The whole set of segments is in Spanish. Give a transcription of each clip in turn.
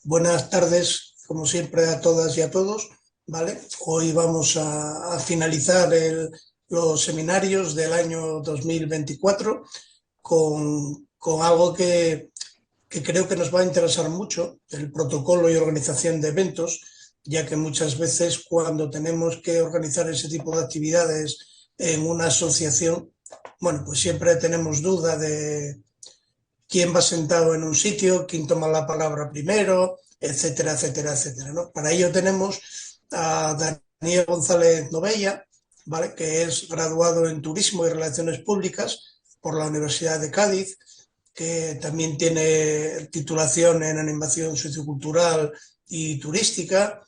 Buenas tardes, como siempre, a todas y a todos, ¿vale? Hoy vamos a finalizar los seminarios del año 2024 con algo que creo que nos va a interesar mucho, el protocolo y organización de eventos, ya que muchas veces cuando tenemos que organizar ese tipo de actividades en una asociación, bueno, pues siempre tenemos duda de quién va sentado en un sitio, quién toma la palabra primero, etcétera, etcétera, etcétera, ¿no? Para ello tenemos a Daniel González Novella, ¿vale? Que es graduado en Turismo y Relaciones Públicas por la Universidad de Cádiz, que también tiene titulación en Animación Sociocultural y Turística,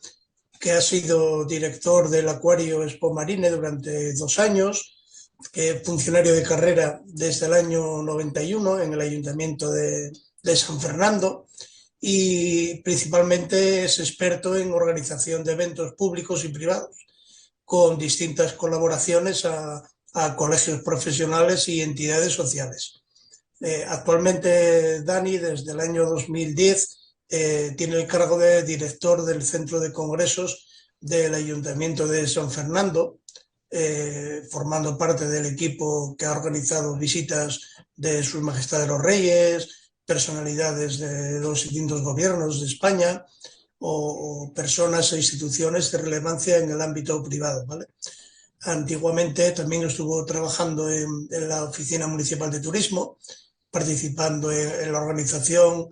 que ha sido director del Acuario Expo Marine durante 2 años, que es funcionario de carrera desde el año 91 en el Ayuntamiento de San Fernando y principalmente es experto en organización de eventos públicos y privados, con distintas colaboraciones a colegios profesionales y entidades sociales. Actualmente Dani, desde el año 2010, tiene el cargo de director del Centro de Congresos del Ayuntamiento de San Fernando, formando parte del equipo que ha organizado visitas de Sus Majestades los Reyes, personalidades de los distintos gobiernos de España o personas e instituciones de relevancia en el ámbito privado, ¿vale? Antiguamente también estuvo trabajando en la Oficina Municipal de Turismo, participando en la organización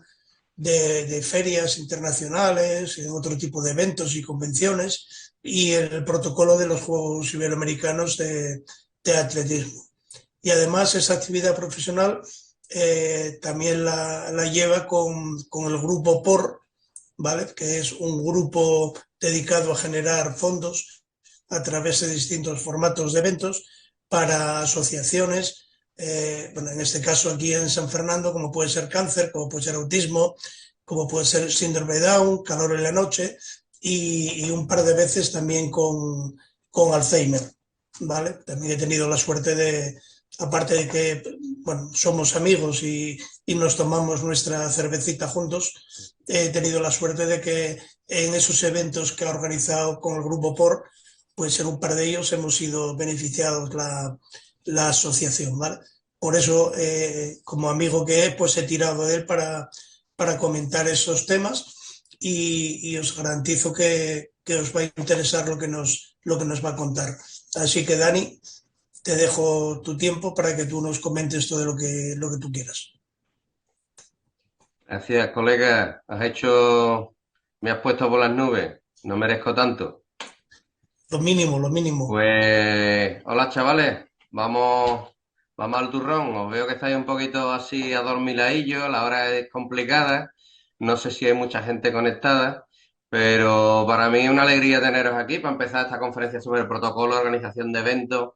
de ferias internacionales, en otro tipo de eventos y convenciones, y en el protocolo de los Juegos Iberoamericanos de atletismo. Y además esa actividad profesional también la lleva con el grupo POR, ¿vale? Que es un grupo dedicado a generar fondos a través de distintos formatos de eventos para asociaciones, bueno, en este caso aquí en San Fernando, como puede ser cáncer, como puede ser autismo, como puede ser síndrome de Down, calor en la noche y un par de veces también con Alzheimer, ¿vale? También he tenido la suerte de, aparte de que, bueno, somos amigos y nos tomamos nuestra cervecita juntos, he tenido la suerte de que en esos eventos que ha organizado con el grupo POR, pues en un par de ellos hemos sido beneficiados la asociación, ¿vale? Por eso, como amigo que es, pues he tirado de él para comentar esos temas y os garantizo que os va a interesar lo que nos va a contar. Así que, Dani, te dejo tu tiempo para que tú nos comentes todo lo que tú quieras. Gracias, colega. Me has puesto por las nubes. No merezco tanto. Lo mínimo, lo mínimo. Pues, hola chavales. Vamos al turrón. Os veo que estáis un poquito así adormiladillos. La hora es complicada. No sé si hay mucha gente conectada, pero para mí es una alegría teneros aquí para empezar esta conferencia sobre el protocolo de organización de eventos.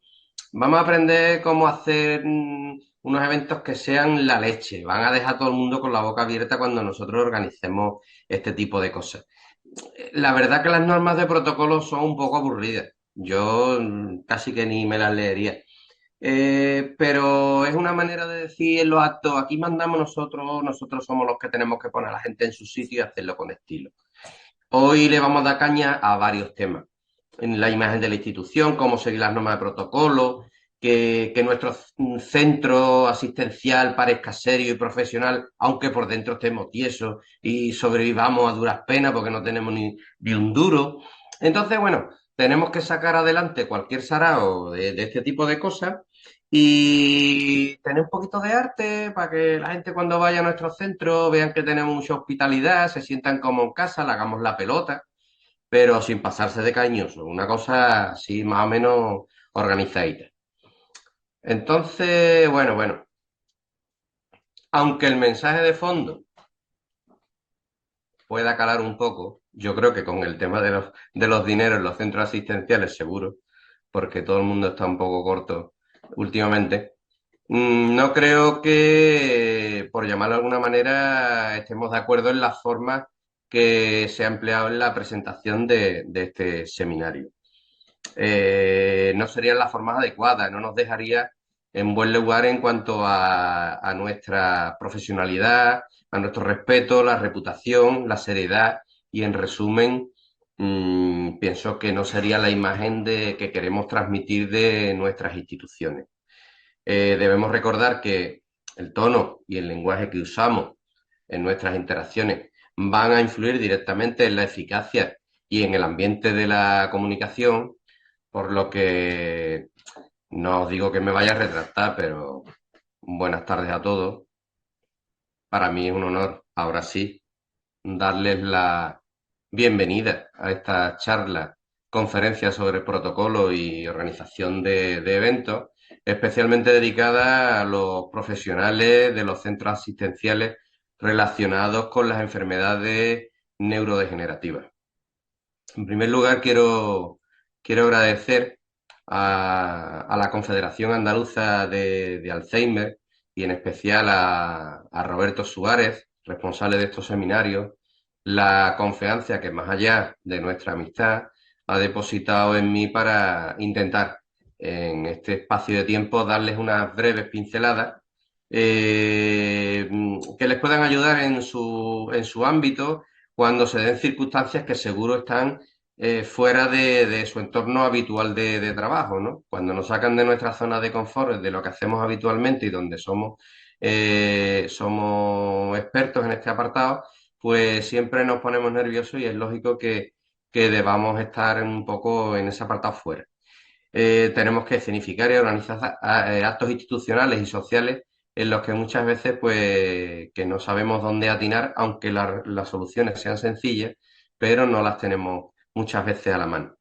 Vamos a aprender cómo hacer unos eventos que sean la leche. Van a dejar a todo el mundo con la boca abierta cuando nosotros organicemos este tipo de cosas. La verdad que las normas de protocolo son un poco aburridas. Yo casi que ni me las leería. Pero es una manera de decir en los actos, aquí mandamos nosotros, nosotros somos los que tenemos que poner a la gente en su sitio y hacerlo con estilo. Hoy le vamos a dar caña a varios temas. En la imagen de la institución, cómo seguir las normas de protocolo, que nuestro centro asistencial parezca serio y profesional, aunque por dentro estemos tiesos y sobrevivamos a duras penas porque no tenemos ni un duro. Entonces, bueno, tenemos que sacar adelante cualquier sarao de este tipo de cosas y tener un poquito de arte para que la gente cuando vaya a nuestro centro vean que tenemos mucha hospitalidad, se sientan como en casa, le hagamos la pelota, pero sin pasarse de cañoso, una cosa así más o menos organizadita. Entonces, bueno, aunque el mensaje de fondo pueda calar un poco, yo creo que con el tema de los dineros en los centros asistenciales seguro, porque todo el mundo está un poco corto últimamente. No creo que, por llamarlo de alguna manera, estemos de acuerdo en las formas que se ha empleado en la presentación de este seminario. No serían las formas adecuadas, no nos dejaría en buen lugar en cuanto a nuestra profesionalidad, a nuestro respeto, la reputación, la seriedad y, en resumen, pienso que no sería la imagen que queremos transmitir de nuestras instituciones. Debemos recordar que el tono y el lenguaje que usamos en nuestras interacciones van a influir directamente en la eficacia y en el ambiente de la comunicación, por lo que no os digo que me vaya a retractar, pero buenas tardes a todos. Para mí es un honor, ahora sí, darles la bienvenida a esta charla, conferencia sobre protocolo y organización de eventos, especialmente dedicada a los profesionales de los centros asistenciales relacionados con las enfermedades neurodegenerativas. En primer lugar, quiero agradecer a la Confederación Andaluza de Alzheimer y en especial a Roberto Suárez, responsable de estos seminarios, la confianza que más allá de nuestra amistad ha depositado en mí para intentar en este espacio de tiempo darles unas breves pinceladas que les puedan ayudar en su ámbito cuando se den circunstancias que seguro están fuera de su entorno habitual de trabajo, ¿no? Cuando nos sacan de nuestra zona de confort, de lo que hacemos habitualmente y donde somos expertos en este apartado, pues siempre nos ponemos nerviosos y es lógico que debamos estar un poco en ese apartado fuera. Tenemos que escenificar y organizar actos institucionales y sociales en los que muchas veces pues que no sabemos dónde atinar, aunque las soluciones sean sencillas, pero no las tenemos muchas veces a la mano.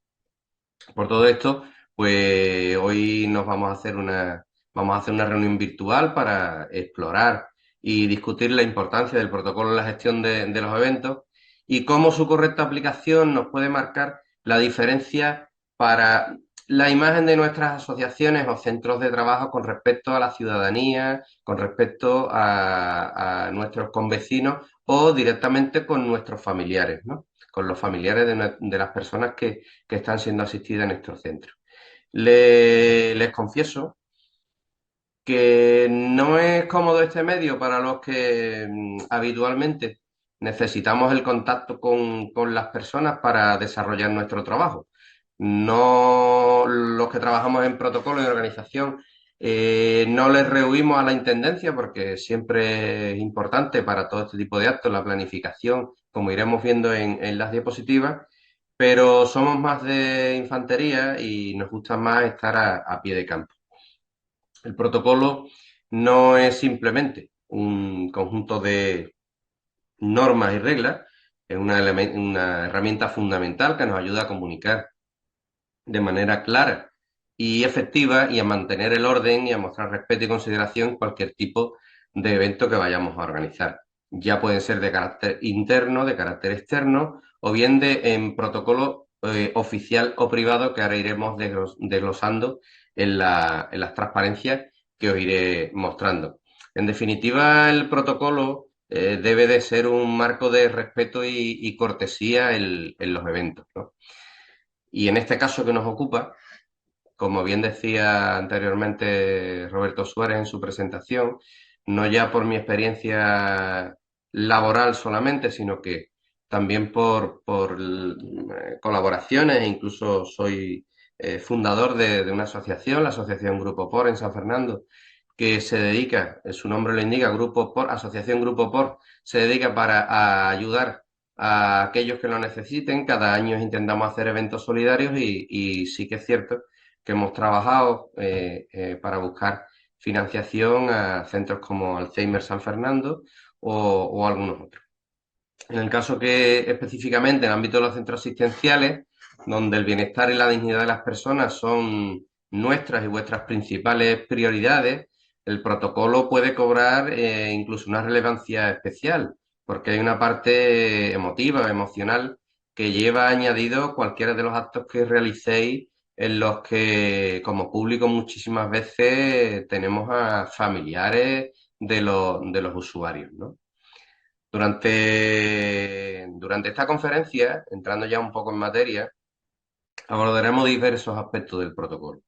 Por todo esto, pues hoy vamos a hacer una reunión virtual para explorar y discutir la importancia del protocolo en la gestión de los eventos y cómo su correcta aplicación nos puede marcar la diferencia para la imagen de nuestras asociaciones o centros de trabajo con respecto a la ciudadanía, con respecto a nuestros convecinos o directamente con nuestros familiares, ¿no? Con los familiares de las personas que están siendo asistidas en estos centros. Les confieso que no es cómodo este medio para los que habitualmente necesitamos el contacto con las personas para desarrollar nuestro trabajo. No los que trabajamos en protocolo y organización, no les rehuimos a la intendencia porque siempre es importante para todo este tipo de actos la planificación, como iremos viendo en las diapositivas, pero somos más de infantería y nos gusta más estar a pie de campo. El protocolo no es simplemente un conjunto de normas y reglas, es una herramienta fundamental que nos ayuda a comunicar de manera clara y efectiva y a mantener el orden y a mostrar respeto y consideración en cualquier tipo de evento que vayamos a organizar. Ya pueden ser de carácter interno, de carácter externo o bien en protocolo oficial o privado que ahora iremos desglosando en las transparencias que os iré mostrando. En definitiva, el protocolo debe de ser un marco de respeto y cortesía en los eventos, ¿no? Y en este caso que nos ocupa, como bien decía anteriormente Roberto Suárez en su presentación, no ya por mi experiencia laboral solamente, sino que también por colaboraciones, e incluso soy fundador de una asociación, la Asociación Grupo POR en San Fernando, que se dedica, su nombre lo indica, Grupo POR, Asociación Grupo POR, se dedica a ayudar a aquellos que lo necesiten. Cada año intentamos hacer eventos solidarios y sí que es cierto que hemos trabajado para buscar financiación a centros como Alzheimer San Fernando o algunos otros. En el caso que específicamente en el ámbito de los centros asistenciales, donde el bienestar y la dignidad de las personas son nuestras y vuestras principales prioridades, el protocolo puede cobrar incluso una relevancia especial, porque hay una parte emotiva, emocional, que lleva añadido cualquiera de los actos que realicéis en los que como público muchísimas veces tenemos a familiares de los usuarios, ¿no? Durante esta conferencia, entrando ya un poco en materia, abordaremos diversos aspectos del protocolo.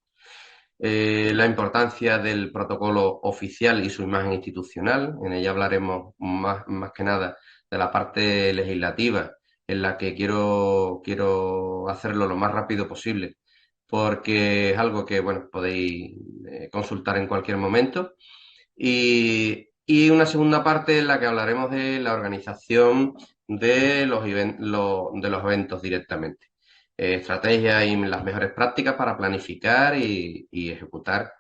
la importancia del protocolo oficial y su imagen institucional. En ella hablaremos más que nada de la parte legislativa, en la que quiero hacerlo lo más rápido posible, porque es algo que, bueno, podéis consultar en cualquier momento. Y una segunda parte en la que hablaremos de la organización de de los eventos directamente. Estrategias y las mejores prácticas para planificar y ejecutar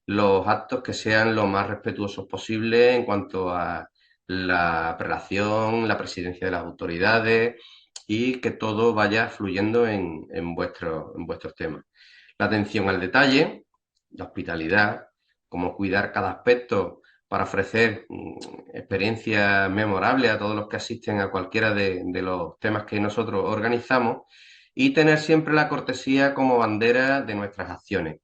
los actos que sean lo más respetuosos posible en cuanto a la prelación, la presidencia de las autoridades y que todo vaya fluyendo en vuestros temas. La atención al detalle, la hospitalidad, cómo cuidar cada aspecto para ofrecer experiencias memorables a todos los que asisten a cualquiera de los temas que nosotros organizamos y tener siempre la cortesía como bandera de nuestras acciones.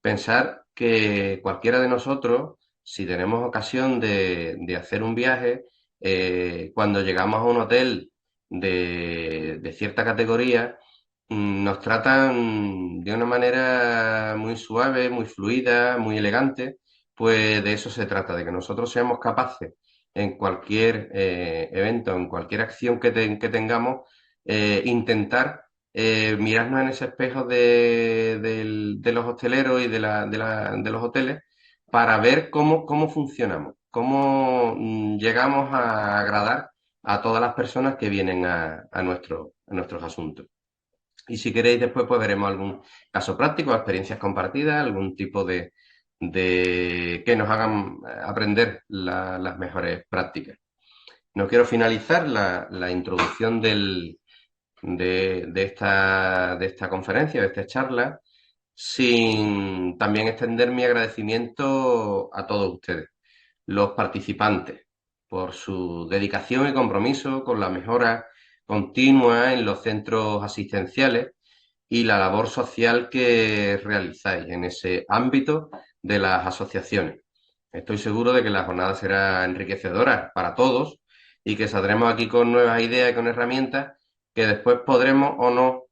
Pensar que cualquiera de nosotros, si tenemos ocasión de hacer un viaje, cuando llegamos a un hotel de cierta categoría, nos tratan de una manera muy suave, muy fluida, muy elegante, pues de eso se trata, de que nosotros seamos capaces en cualquier evento, en cualquier acción que tengamos, intentar mirarnos en ese espejo de los hosteleros y de los hoteles para ver cómo funcionamos, cómo llegamos a agradar a todas las personas que vienen a nuestros asuntos. Y si queréis, después pues veremos algún caso práctico, experiencias compartidas, algún tipo de que nos hagan aprender las mejores prácticas. No quiero finalizar la introducción de esta conferencia, de esta charla, sin también extender mi agradecimiento a todos ustedes, los participantes, por su dedicación y compromiso con la mejora continua en los centros asistenciales y la labor social que realizáis en ese ámbito de las asociaciones. Estoy seguro de que la jornada será enriquecedora para todos y que saldremos aquí con nuevas ideas y con herramientas que después podremos o no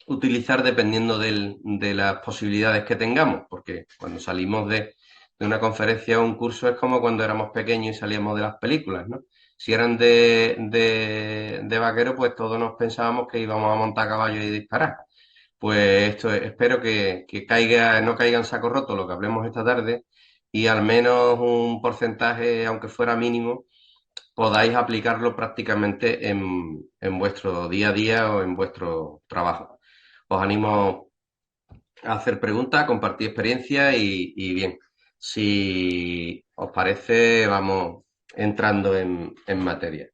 utilizar dependiendo de las posibilidades que tengamos, porque cuando salimos de una conferencia o un curso es como cuando éramos pequeños y salíamos de las películas, ¿no? Si eran de vaquero, pues todos nos pensábamos que íbamos a montar a caballo y disparar. Pues espero que caiga, no caiga en saco roto lo que hablemos esta tarde y al menos un porcentaje, aunque fuera mínimo, podáis aplicarlo prácticamente en vuestro día a día o en vuestro trabajo. Os animo a hacer preguntas, a compartir experiencias y bien, si os parece, vamos entrando en materia.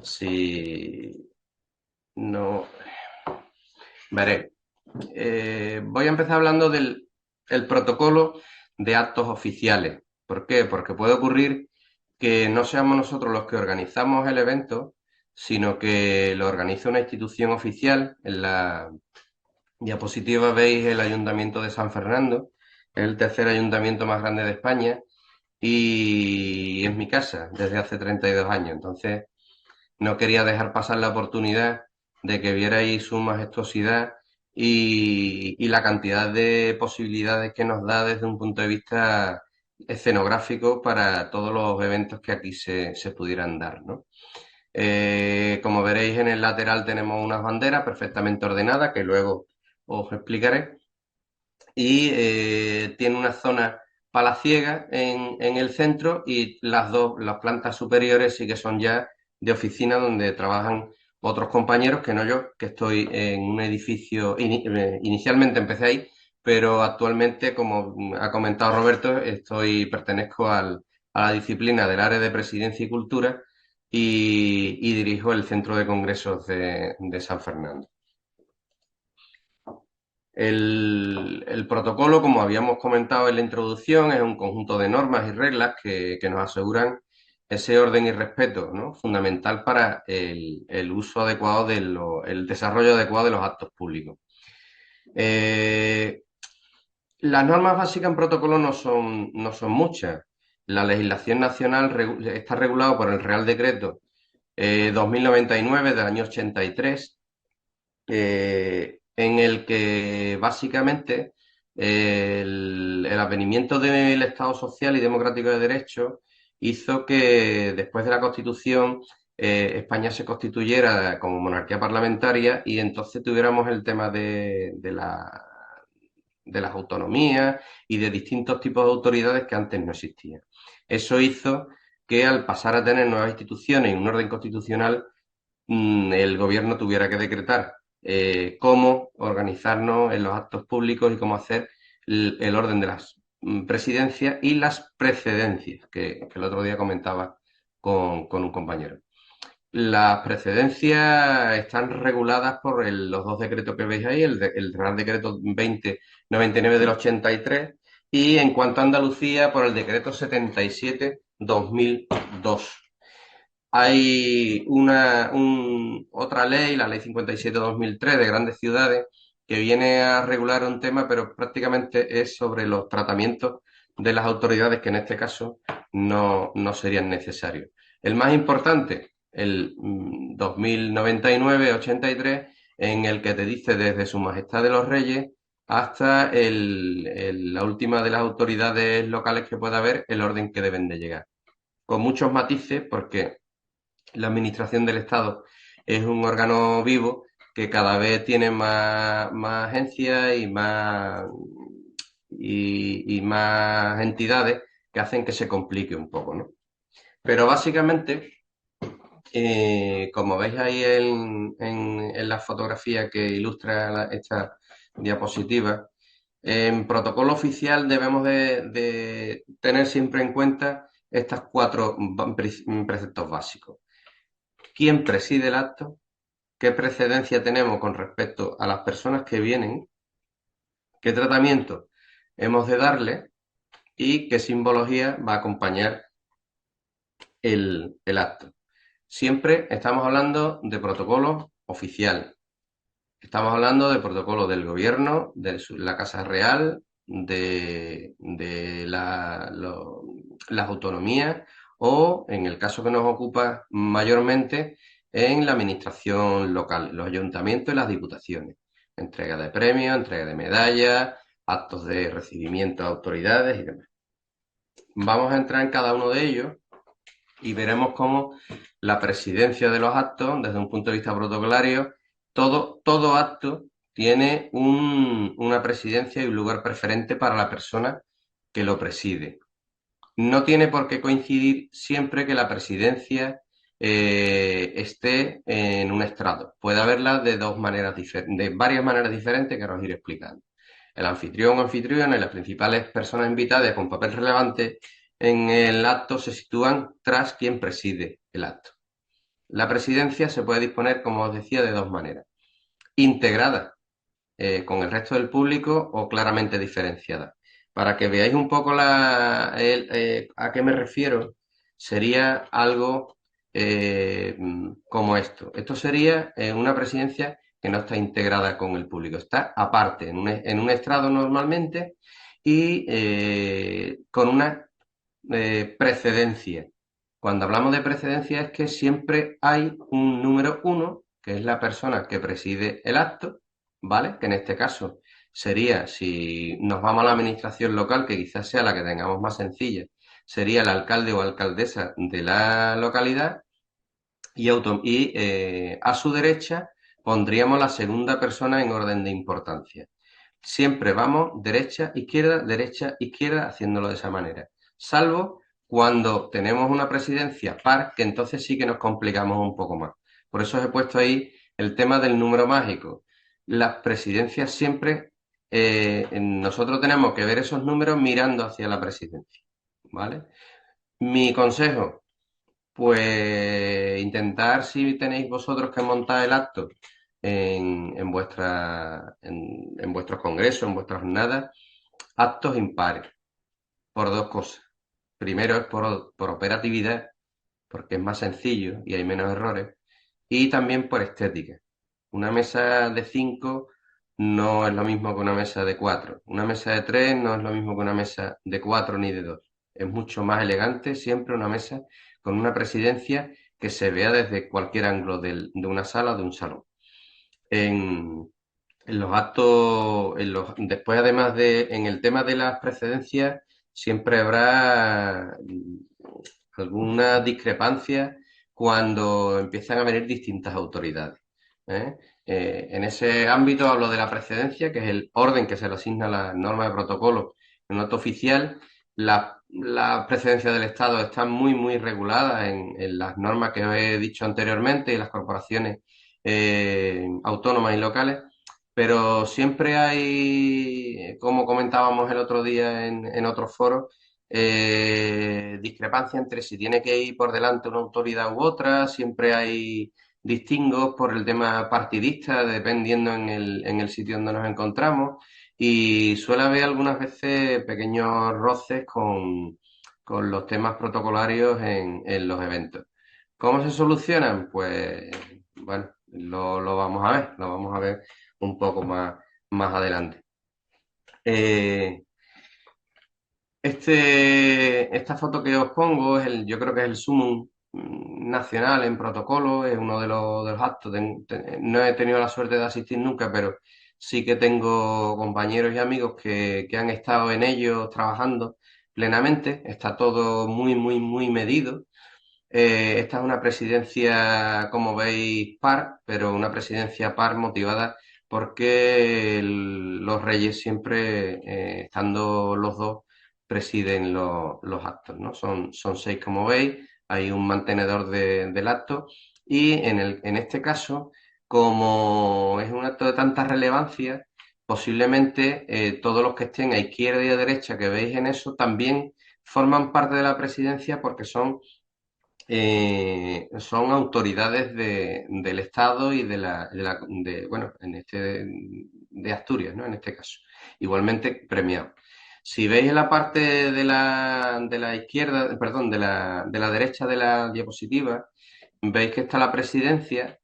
Si no, veré. Voy a empezar hablando del el protocolo de actos oficiales. ¿Por qué? Porque puede ocurrir que no seamos nosotros los que organizamos el evento, sino que lo organiza una institución oficial. En la diapositiva veis el Ayuntamiento de San Fernando, es el tercer ayuntamiento más grande de España y es mi casa desde hace 32 años. Entonces, no quería dejar pasar la oportunidad de que vierais su majestuosidad y la cantidad de posibilidades que nos da desde un punto de vista escenográfico para todos los eventos que aquí se pudieran dar, ¿no? Como veréis en el lateral tenemos unas banderas perfectamente ordenadas que luego os explicaré y tiene una zona palaciega en el centro y las plantas superiores sí que son ya de oficina donde trabajan otros compañeros que no yo, que estoy en un edificio, inicialmente empecé ahí, pero actualmente, como ha comentado Roberto, pertenezco a la disciplina del área de Presidencia y Cultura y dirijo el Centro de Congresos de San Fernando. El protocolo, como habíamos comentado en la introducción, es un conjunto de normas y reglas que nos aseguran ese orden y respeto, ¿no? Fundamental para el uso adecuado el desarrollo adecuado de los actos públicos. Las normas básicas en protocolo no son muchas. La legislación nacional está regulada por el Real Decreto 2099 del año 83, en el que básicamente El advenimiento del Estado social y democrático de derecho hizo que después de la Constitución España se constituyera como monarquía parlamentaria y entonces tuviéramos el tema de las autonomías y de distintos tipos de autoridades que antes no existían. Eso hizo que al pasar a tener nuevas instituciones y un orden constitucional, el gobierno tuviera que decretar cómo organizarnos en los actos públicos y cómo hacer el orden de las presidencias y las precedencias, que el otro día comentaba con un compañero. Las precedencias están reguladas por los dos decretos que veis ahí, el Real Decreto 2099 del 83 y en cuanto a Andalucía por el Decreto 77/2002. Hay otra ley, la Ley 57/2003 de grandes ciudades, que viene a regular un tema, pero prácticamente es sobre los tratamientos de las autoridades que en este caso no serían necesarios. El más importante, el 2099-83, en el que te dice desde Su Majestad de los Reyes hasta la última de las autoridades locales que pueda haber, el orden que deben de llegar. Con muchos matices, porque la administración del Estado es un órgano vivo que cada vez tiene más agencias y más entidades que hacen que se complique un poco, ¿no? Pero básicamente, como veis ahí en la fotografía que ilustra esta diapositiva, en protocolo oficial debemos de tener siempre en cuenta estos cuatro preceptos básicos. ¿Quién preside el acto? ¿Qué precedencia tenemos con respecto a las personas que vienen? ¿Qué tratamiento hemos de darle? ¿Y qué simbología va a acompañar el acto? Siempre estamos hablando de protocolo oficial. Estamos hablando de protocolo del gobierno, de la Casa Real, de las autonomías o, en el caso que nos ocupa mayormente, en la administración local, los ayuntamientos y las diputaciones. Entrega de premios, entrega de medallas, actos de recibimiento a autoridades y demás. Vamos a entrar en cada uno de ellos y veremos cómo la presidencia de los actos, desde un punto de vista protocolario, todo acto tiene una presidencia y un lugar preferente para la persona que lo preside. No tiene por qué coincidir siempre que la presidencia esté en un estrado. Puede haberla de varias maneras diferentes que ahora os iré explicando. El anfitrión o anfitriona y las principales personas invitadas con papel relevante en el acto se sitúan tras quien preside el acto. La presidencia se puede disponer, como os decía, de dos maneras. Integrada con el resto del público o claramente diferenciada. Para que veáis un poco a qué me refiero, sería algo como esto. Esto sería una presidencia que no está integrada con el público, está aparte, en un estrado normalmente y con una precedencia. Cuando hablamos de precedencia es que siempre hay un número uno, que es la persona que preside el acto, ¿vale? Que en este caso sería, si nos vamos a la administración local, que quizás sea la que tengamos más sencilla, sería el alcalde o alcaldesa de la localidad y a su derecha pondríamos la segunda persona en orden de importancia. Siempre vamos derecha, izquierda, haciéndolo de esa manera. Salvo cuando tenemos una presidencia par, que entonces sí que nos complicamos un poco más. Por eso os he puesto ahí el tema del número mágico. Las presidencias siempre, nosotros tenemos que ver esos números mirando hacia la presidencia, ¿vale? Mi consejo, pues intentar si tenéis vosotros que montar el acto en vuestros congresos, en vuestras jornadas, actos impares, por dos cosas. Primero es por operatividad, porque es más sencillo y hay menos errores, y también por estética. Una mesa de 5 no es lo mismo que una mesa de 4. Una mesa de 3 no es lo mismo que una mesa de 4 ni de 2. Es mucho más elegante siempre una mesa con una presidencia que se vea desde cualquier ángulo de una sala o de un salón. En En los actos, después además en el tema de las precedencias, siempre habrá alguna discrepancia cuando empiezan a venir distintas autoridades. ¿eh? En ese ámbito hablo de la precedencia, que es el orden que se le asigna a la norma de protocolo en un acto oficial. La precedencia del Estado está muy, muy regulada en las normas que os he dicho anteriormente y las corporaciones autónomas y locales. Pero siempre hay, como comentábamos el otro día en otros foros, discrepancia entre si tiene que ir por delante una autoridad u otra, siempre hay distingos por el tema partidista, dependiendo en el sitio donde nos encontramos, y suele haber algunas veces pequeños roces con los temas protocolarios en los eventos. ¿Cómo se solucionan? Pues bueno, lo vamos a ver, lo vamos a ver un poco más adelante. Esta foto que os pongo yo creo que es el sumum nacional en protocolo, es uno de los actos. No he tenido la suerte de asistir nunca, pero sí que tengo compañeros y amigos que han estado en ellos trabajando plenamente. Está todo muy, muy, muy medido. Esta es una presidencia, como veis, par, pero una presidencia par motivada porque los reyes siempre, estando los dos, presiden los actos, ¿no? Son 6, como veis, hay un mantenedor del acto y en este caso, como es un acto de tanta relevancia, posiblemente todos los que estén a izquierda y a derecha que veis en eso también forman parte de la presidencia porque son autoridades del Estado y bueno, de Asturias, ¿no? En este caso. Igualmente premiado. Si veis en la parte de la izquierda, perdón, de la derecha de la diapositiva, veis que está la presidencia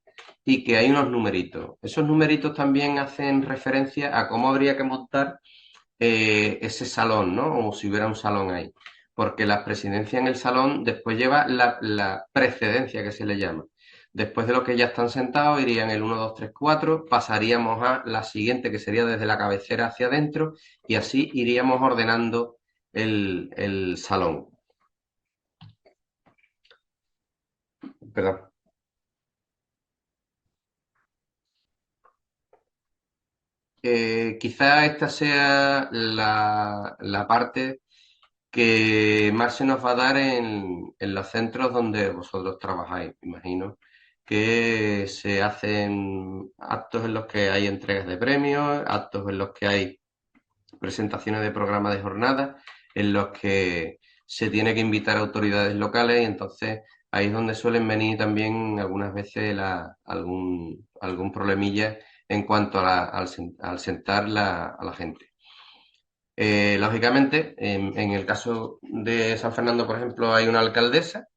y que hay unos numeritos. Esos numeritos también hacen referencia a cómo habría que montar ese salón, ¿no? O si hubiera un salón ahí. Porque la presidencia en el salón después lleva la precedencia que se le llama. Después de los que ya están sentados, irían el 1, 2, 3, 4, pasaríamos a la siguiente, que sería desde la cabecera hacia adentro, y así iríamos ordenando el salón. Perdón. Quizá esta sea la parte que más se nos va a dar en los centros donde vosotros trabajáis, me imagino, que se hacen actos en los que hay entregas de premios, actos en los que hay presentaciones de programas de jornada, en los que se tiene que invitar a autoridades locales y entonces ahí es donde suelen venir también algunas veces algún problemilla en cuanto al sentar a la gente. Lógicamente, en el caso de San Fernando, por ejemplo, hay una alcaldesa.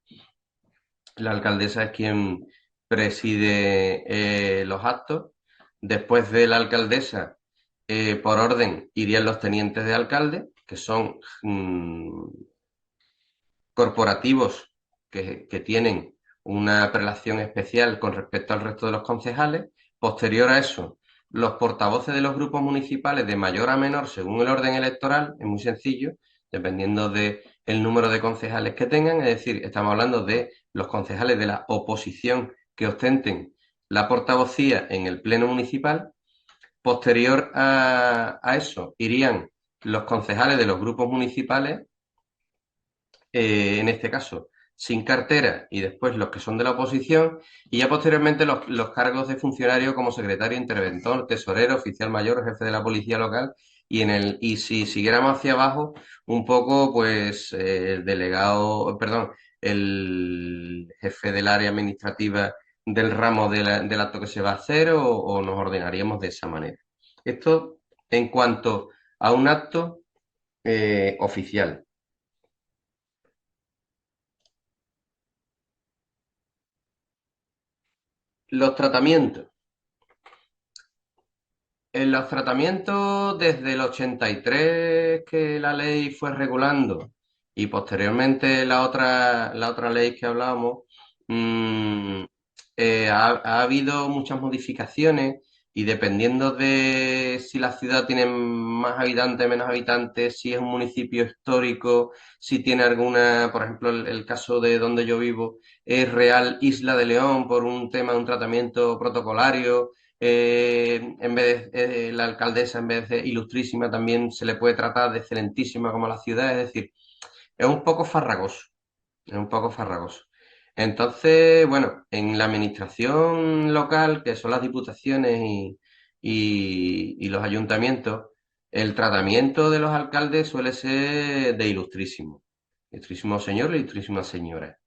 La alcaldesa es quien preside los actos. Después de la alcaldesa, por orden, irían los tenientes de alcalde, que son corporativos que tienen una prelación especial con respecto al resto de los concejales. Posterior a eso, los portavoces de los grupos municipales de mayor a menor según el orden electoral, es muy sencillo, dependiendo del número de concejales que tengan, es decir, estamos hablando de los concejales de la oposición que ostenten la portavocía en el pleno municipal. Posterior a eso, irían los concejales de los grupos municipales, en este caso sin cartera, y después los que son de la oposición, y ya posteriormente los cargos de funcionario como secretario, interventor, tesorero, oficial mayor, jefe de la policía local, y si siguiéramos hacia abajo, un poco, pues, el delegado, perdón, el jefe del área administrativa del ramo del acto que se va a hacer, o nos ordenaríamos de esa manera. Esto en cuanto a un acto oficial. Los tratamientos. En los tratamientos, desde el 83 que la ley fue regulando y posteriormente la otra ley que hablábamos, ha habido muchas modificaciones y dependiendo de si la ciudad tiene más habitantes, menos habitantes, si es un municipio histórico, si tiene alguna, por ejemplo, el caso de donde yo vivo, es Real Isla de León por un tema de un tratamiento protocolario. En vez de la alcaldesa, en vez de ilustrísima, también se le puede tratar de excelentísima como la ciudad, es decir, es un poco farragoso, es un poco farragoso. Entonces, bueno, en la administración local, que son las diputaciones y los ayuntamientos, el tratamiento de los alcaldes suele ser de ilustrísimo. Ilustrísimo señor, ilustrísima señora.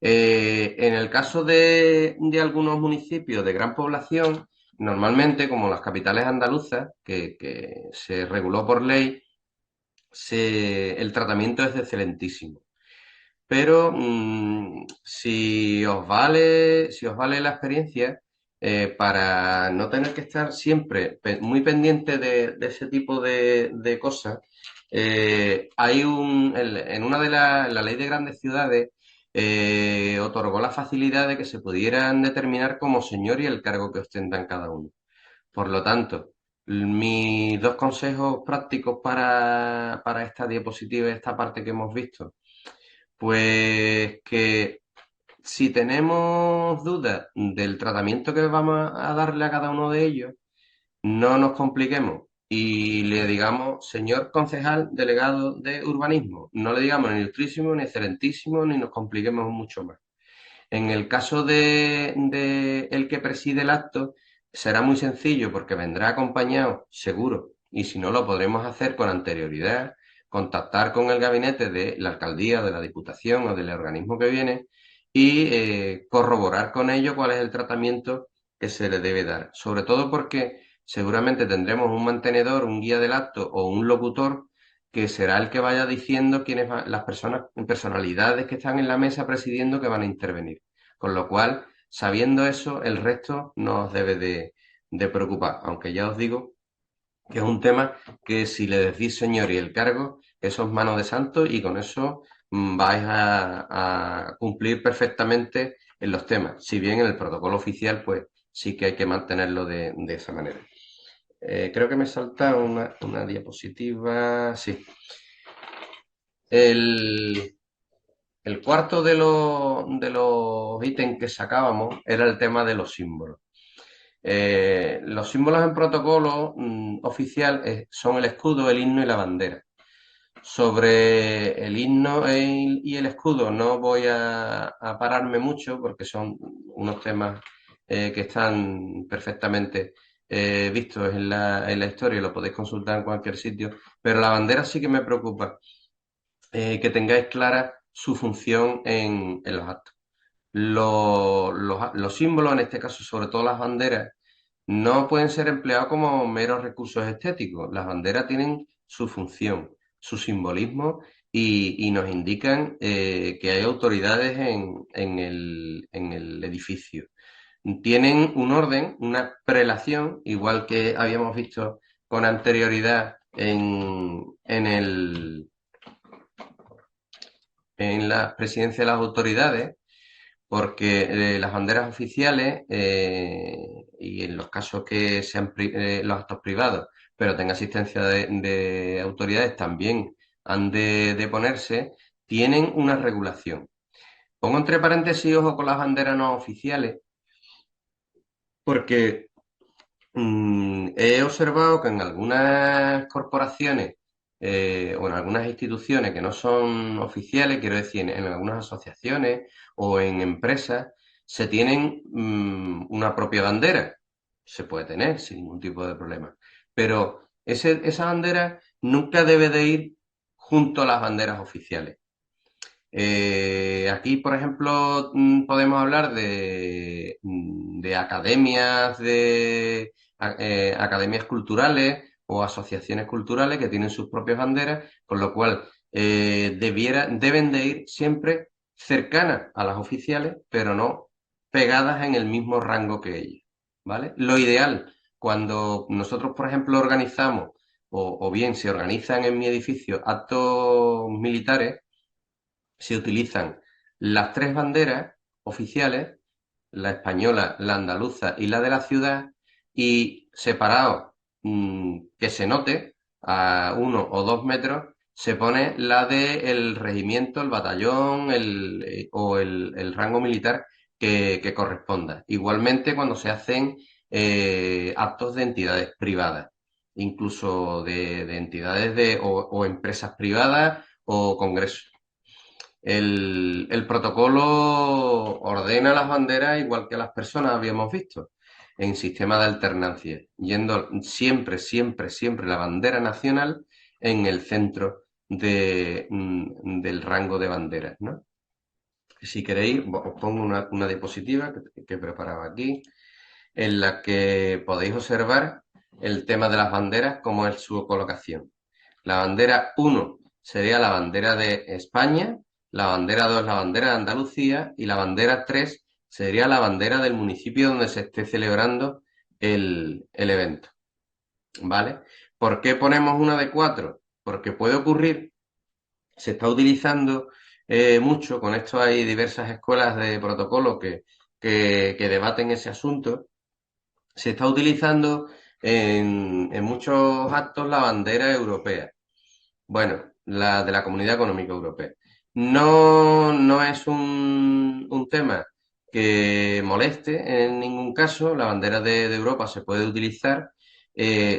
En el caso de algunos municipios de gran población, normalmente, como las capitales andaluzas, que se reguló por ley, el tratamiento es excelentísimo. Pero si os vale la experiencia, para no tener que estar siempre muy pendiente de ese tipo de cosas, en una de la ley de grandes ciudades, otorgó la facilidad de que se pudieran determinar como señor y el cargo que ostentan cada uno. Por lo tanto, mis dos consejos prácticos para esta diapositiva y esta parte que hemos visto, pues que si tenemos dudas del tratamiento que vamos a darle a cada uno de ellos, no nos compliquemos y le digamos señor concejal delegado de urbanismo. No le digamos ni ilustrísimo, ni excelentísimo, ni nos compliquemos mucho más. En el caso de el que preside el acto, será muy sencillo porque vendrá acompañado, seguro, y si no lo podremos hacer con anterioridad, contactar con el gabinete de la alcaldía, de la diputación o del organismo que viene y corroborar con ello cuál es el tratamiento que se le debe dar. Sobre todo porque seguramente tendremos un mantenedor, un guía del acto o un locutor que será el que vaya diciendo quiénes las personas, personalidades que están en la mesa presidiendo que van a intervenir. Con lo cual, sabiendo eso, el resto no os debe de preocupar, aunque ya os digo que es un tema que si le decís señor y el cargo, eso es mano de santo y con eso vais a cumplir perfectamente en los temas. Si bien en el protocolo oficial, pues sí que hay que mantenerlo de esa manera. Creo que me salta una diapositiva. Sí. El, el cuarto de los ítems que sacábamos era el tema de los símbolos. Los símbolos en protocolo oficial son el escudo, el himno y la bandera. Sobre el himno y el escudo no voy a pararme mucho porque son unos temas que están perfectamente vistos en la historia y lo podéis consultar en cualquier sitio, pero la bandera sí que me preocupa que tengáis clara su función en los actos. Los símbolos, en este caso, sobre todo las banderas, no pueden ser empleados como meros recursos estéticos. Las banderas tienen su función, su simbolismo y nos indican que hay autoridades en el edificio. Tienen un orden, una prelación, igual que habíamos visto con anterioridad en la presidencia de las autoridades, porque las banderas oficiales y en los casos que sean los actos privados, pero tenga asistencia de autoridades, también han de ponerse, tienen una regulación. Pongo entre paréntesis ojo con las banderas no oficiales, porque he observado que en algunas corporaciones o en algunas instituciones que no son oficiales, quiero decir, en algunas asociaciones o en empresas, se tienen una propia bandera. Se puede tener sin ningún tipo de problema. Pero esa bandera nunca debe de ir junto a las banderas oficiales. Aquí, por ejemplo, podemos hablar de academias, academias culturales o asociaciones culturales que tienen sus propias banderas, con lo cual deben de ir siempre cercanas a las oficiales, pero no pegadas en el mismo rango que ellas, ¿vale? Lo ideal, cuando nosotros, por ejemplo, organizamos o bien se organizan en mi edificio actos militares, se utilizan las tres banderas oficiales, la española, la andaluza y la de la ciudad, y separado, que se note, a 1 o 2 metros, se pone la del regimiento, el batallón o el rango militar que corresponda. Igualmente cuando se hacen actos de entidades privadas, incluso de entidades o empresas privadas o congresos. El protocolo ordena las banderas igual que las personas habíamos visto, en sistema de alternancia, yendo siempre, siempre, siempre la bandera nacional en el centro del rango de banderas, ¿no? Si queréis, os pongo una diapositiva que he preparado aquí, en la que podéis observar el tema de las banderas, cómo es su colocación. La bandera 1 sería la bandera de España, la bandera 2 la bandera de Andalucía y la bandera 3 sería la bandera del municipio donde se esté celebrando el evento. ¿Vale? ¿Por qué ponemos una de 4? Porque puede ocurrir, se está utilizando mucho, con esto hay diversas escuelas de protocolo que debaten ese asunto, se está utilizando en muchos actos la bandera europea. Bueno, la de la Comunidad Económica Europea. No es un tema que moleste en ningún caso. La bandera de Europa se puede utilizar.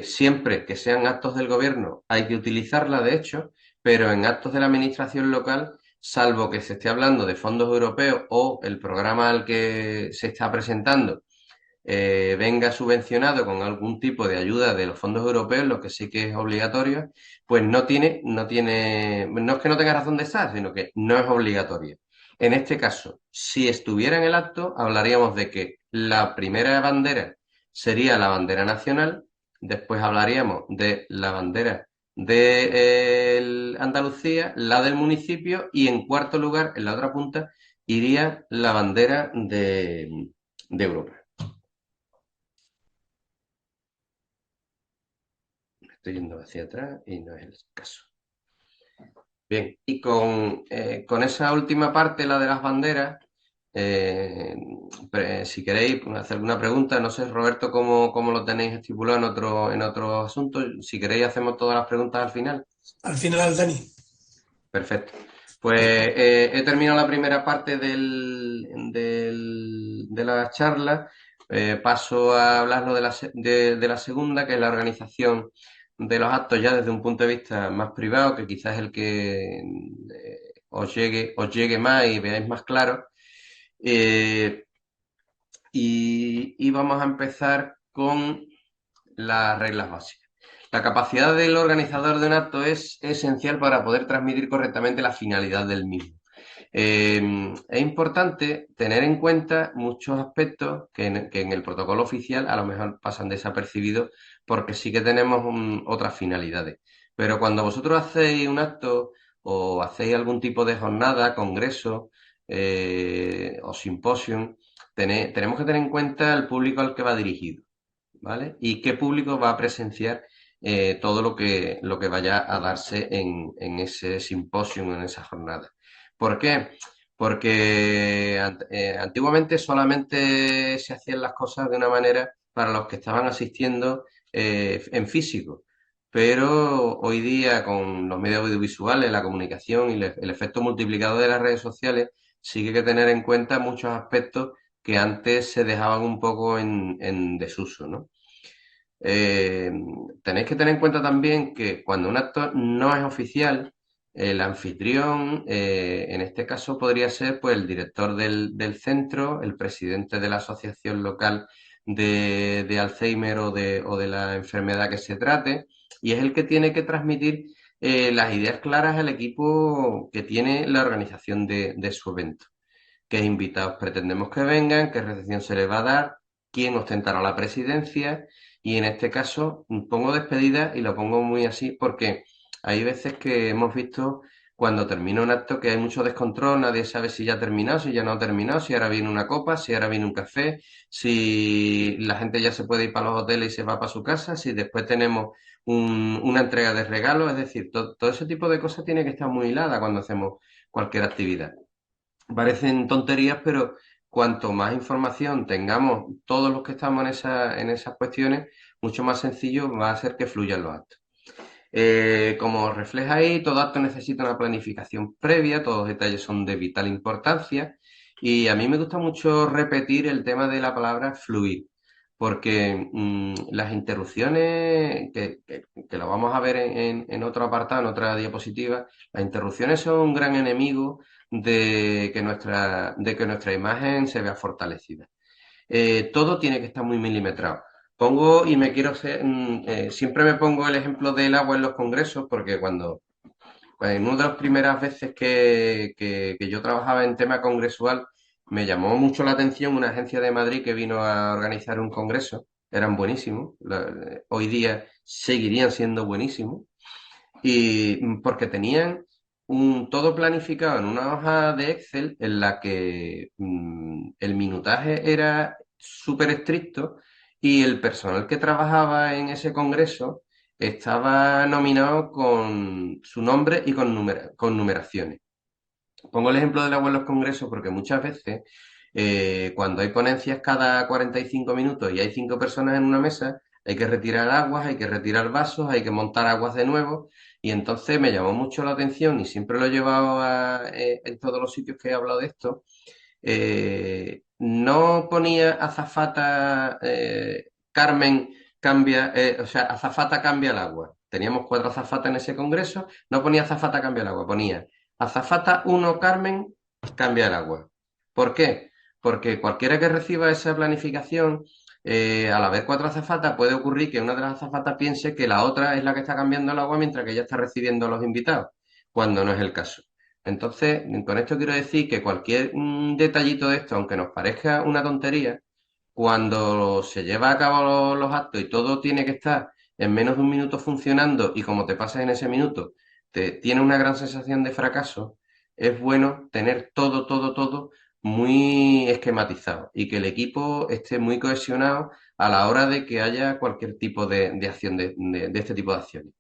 Siempre que sean actos del gobierno hay que utilizarla, de hecho, pero en actos de la administración local, salvo que se esté hablando de fondos europeos o el programa al que se está presentando venga subvencionado con algún tipo de ayuda de los fondos europeos, lo que sí que es obligatorio, pues no es que no tenga razón de estar, sino que no es obligatorio. En este caso, si estuviera en el acto, hablaríamos de que la primera bandera sería la bandera nacional, después hablaríamos de la bandera de Andalucía, la del municipio y en cuarto lugar, en la otra punta, iría la bandera de Europa. Estoy yendo hacia atrás y no es el caso. Bien, y con esa última parte, la de las banderas, si queréis hacer alguna pregunta, no sé, Roberto, cómo lo tenéis estipulado en otro asunto. Si queréis, hacemos todas las preguntas al final. Al final, Dani. Perfecto. Pues he terminado la primera parte de la charla. Paso a hablarlo de la segunda, que es la organización de los actos ya desde un punto de vista más privado, que quizás es el que os llegue más y veáis más claro. Y vamos a empezar con las reglas básicas. La capacidad del organizador de un acto es esencial para poder transmitir correctamente la finalidad del mismo. Es importante tener en cuenta muchos aspectos que en el protocolo oficial a lo mejor pasan desapercibidos porque sí que tenemos otras finalidades. Pero cuando vosotros hacéis un acto o hacéis algún tipo de jornada, congreso o simposium, tenemos que tener en cuenta el público al que va dirigido, ¿vale? Y qué público va a presenciar todo lo que vaya a darse en ese simposium, en esa jornada. ¿Por qué? Porque antiguamente solamente se hacían las cosas de una manera para los que estaban asistiendo en físico, pero hoy día con los medios audiovisuales, la comunicación y el efecto multiplicador de las redes sociales, sí que hay que tener en cuenta muchos aspectos que antes se dejaban un poco en desuso, ¿no? Eh, Tenéis que tener en cuenta también que cuando un acto no es oficial, el anfitrión, en este caso podría ser pues, el director del centro, el presidente de la asociación local de Alzheimer o de la enfermedad que se trate, y es el que tiene que transmitir las ideas claras al equipo que tiene la organización de su evento. ¿Qué invitados pretendemos que vengan? ¿Qué recepción se les va a dar? ¿Quién ostentará la presidencia? Y en este caso pongo despedida y lo pongo muy así porque hay veces que hemos visto cuando termina un acto que hay mucho descontrol, nadie sabe si ya ha terminado, si ya no ha terminado, si ahora viene una copa, si ahora viene un café, si la gente ya se puede ir para los hoteles y se va para su casa, si después tenemos una entrega de regalos, es decir, todo ese tipo de cosas tiene que estar muy hilada cuando hacemos cualquier actividad. Parecen tonterías, pero cuanto más información tengamos todos los que estamos en esas cuestiones, mucho más sencillo va a ser que fluyan los actos. Como refleja ahí, todo acto necesita una planificación previa, todos los detalles son de vital importancia y a mí me gusta mucho repetir el tema de la palabra fluir, porque las interrupciones, que lo vamos a ver en otro apartado, en otra diapositiva, las interrupciones son un gran enemigo de que nuestra imagen se vea fortalecida. Todo tiene que estar muy milimetrado. Pongo y me quiero hacer, siempre me pongo el ejemplo del agua en los congresos, porque en una de las primeras veces que yo trabajaba en tema congresual, me llamó mucho la atención una agencia de Madrid que vino a organizar un congreso. Eran buenísimos, hoy día seguirían siendo buenísimos, y porque tenían todo planificado en una hoja de Excel en la que el minutaje era súper estricto y el personal que trabajaba en ese congreso estaba nominado con su nombre y con numeraciones. Pongo el ejemplo del agua en los congresos porque muchas veces cuando hay ponencias cada 45 minutos y hay 5 personas en una mesa, hay que retirar aguas, hay que retirar vasos, hay que montar aguas de nuevo. Y entonces me llamó mucho la atención y siempre lo he llevado en todos los sitios que he hablado de esto. No ponía azafata Carmen cambia, o sea, azafata cambia el agua. Teníamos 4 azafatas en ese congreso, no ponía azafata cambia el agua, ponía azafata 1 Carmen cambia el agua. ¿Por qué? Porque cualquiera que reciba esa planificación, al haber 4 azafatas, puede ocurrir que una de las azafatas piense que la otra es la que está cambiando el agua mientras que ella está recibiendo a los invitados, cuando no es el caso. Entonces, con esto quiero decir que cualquier detallito de esto, aunque nos parezca una tontería, cuando se lleva a cabo los actos y todo tiene que estar en menos de un minuto funcionando y como te pasas en ese minuto, te tiene una gran sensación de fracaso, es bueno tener todo muy esquematizado y que el equipo esté muy cohesionado a la hora de que haya cualquier tipo de acción, de este tipo de acciones.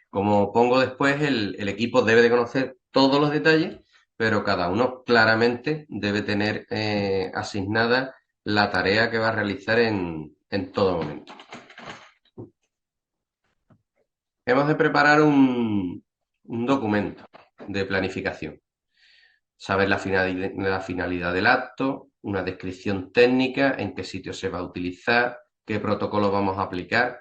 Como pongo después, el equipo debe de conocer todos los detalles, pero cada uno claramente debe tener asignada la tarea que va a realizar en todo momento. Hemos de preparar un documento de planificación, saber la finalidad del acto, una descripción técnica, en qué sitio se va a utilizar, qué protocolo vamos a aplicar.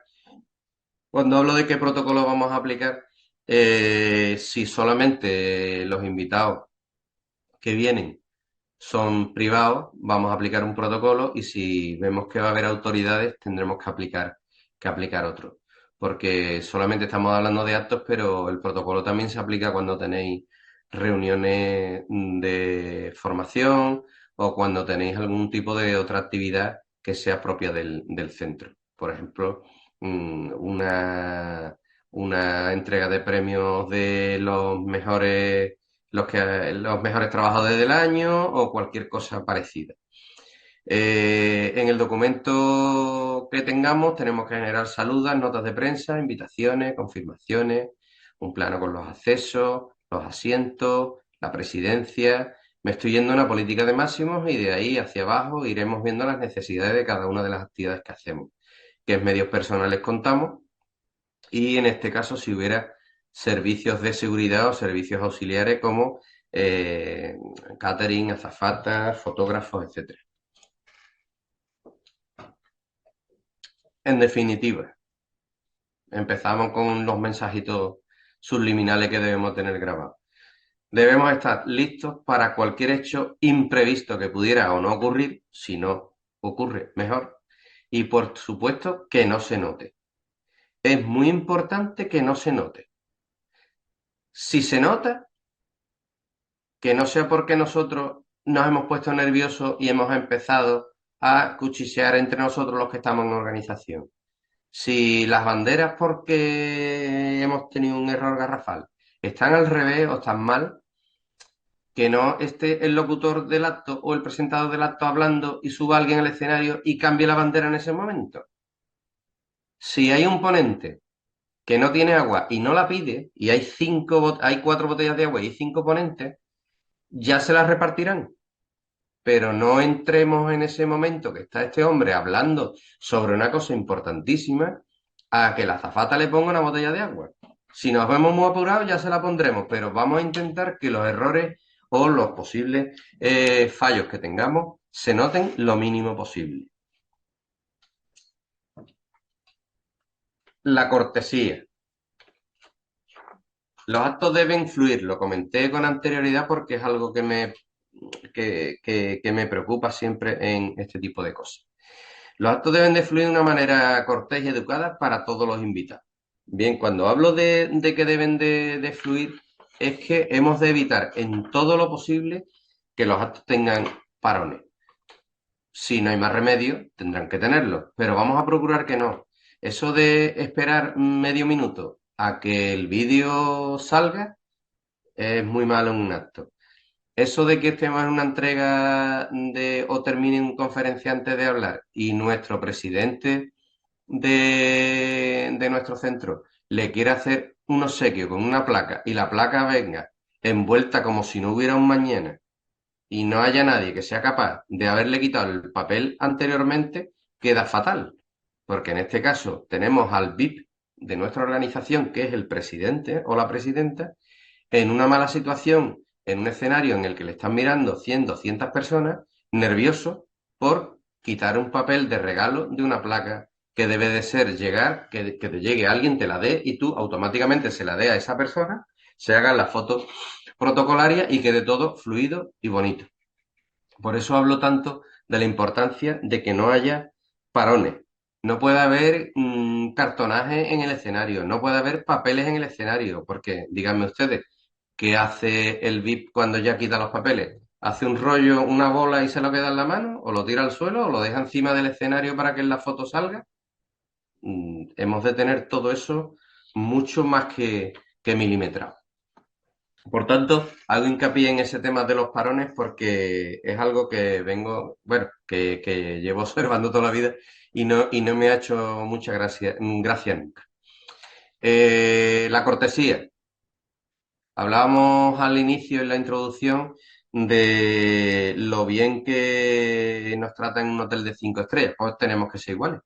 Cuando hablo de qué protocolo vamos a aplicar, si solamente los invitados que vienen son privados, vamos a aplicar un protocolo y si vemos que va a haber autoridades, tendremos que aplicar otro. Porque solamente estamos hablando de actos, pero el protocolo también se aplica cuando tenéis reuniones de formación o cuando tenéis algún tipo de otra actividad que sea propia del centro. Por ejemplo, una entrega de premios de los mejores trabajadores del año o cualquier cosa parecida. En el documento que tengamos tenemos que generar saludas, notas de prensa, invitaciones, confirmaciones, un plano con los accesos, los asientos, la presidencia. Me estoy yendo a una política de máximos y de ahí hacia abajo iremos viendo las necesidades de cada una de las actividades que hacemos. ¿Qué medios personales contamos? Y en este caso, si hubiera servicios de seguridad o servicios auxiliares como catering, azafatas, fotógrafos, etcétera. En definitiva, empezamos con los mensajitos subliminales que debemos tener grabados. Debemos estar listos para cualquier hecho imprevisto que pudiera o no ocurrir, si no ocurre, mejor. Y por supuesto, que no se note. Es muy importante que no se note. Si se nota, que no sea porque nosotros nos hemos puesto nerviosos y hemos empezado a cuchichear entre nosotros los que estamos en organización. Si las banderas porque hemos tenido un error garrafal están al revés o están mal, que no esté el locutor del acto o el presentador del acto hablando y suba alguien al escenario y cambie la bandera en ese momento. Si hay un ponente que no tiene agua y no la pide, y hay 4 botellas de agua y 5 ponentes, ya se las repartirán. pero no entremos en ese momento que está este hombre hablando sobre una cosa importantísima a que la azafata le ponga una botella de agua. Si nos vemos muy apurados ya se la pondremos, pero vamos a intentar que los errores o los posibles fallos que tengamos se noten lo mínimo posible. La cortesía. Los actos deben fluir, lo comenté con anterioridad porque es algo que me preocupa siempre en este tipo de cosas. Los actos deben de fluir de una manera cortés y educada para todos los invitados. Bien, cuando hablo de que deben de fluir, es que hemos de evitar en todo lo posible que los actos tengan parones. Si no hay más remedio, tendrán que tenerlo, pero vamos a procurar que no. Eso de esperar medio minuto a que el vídeo salga es muy malo en un acto. Eso de que estemos en una entrega o termine un conferencia antes de hablar y nuestro presidente de nuestro centro le quiere hacer un obsequio con una placa y la placa venga envuelta como si no hubiera un mañana y no haya nadie que sea capaz de haberle quitado el papel anteriormente, queda fatal. Porque en este caso tenemos al VIP de nuestra organización, que es el presidente o la presidenta, en una mala situación, en un escenario en el que le están mirando 100, 200 personas, nervioso por quitar un papel de regalo de una placa que debe de ser llegar, que te llegue alguien, te la dé y tú automáticamente se la dé a esa persona, se haga la foto protocolaria y quede todo fluido y bonito. Por eso hablo tanto de la importancia de que no haya parones. No puede haber cartonaje en el escenario, no puede haber papeles en el escenario, porque díganme ustedes, ¿qué hace el VIP cuando ya quita los papeles? ¿Hace un rollo, una bola y se lo queda en la mano? ¿O lo tira al suelo? ¿O lo deja encima del escenario para que en la foto salga? Hemos de tener todo eso mucho más que milimetrado. Por tanto, hago hincapié en ese tema de los parones porque es algo que vengo, bueno, que llevo observando toda la vida y no me ha hecho mucha gracia nunca. La cortesía. Hablábamos al inicio en la introducción de lo bien que nos trata en un hotel de 5 estrellas. Pues tenemos que ser iguales.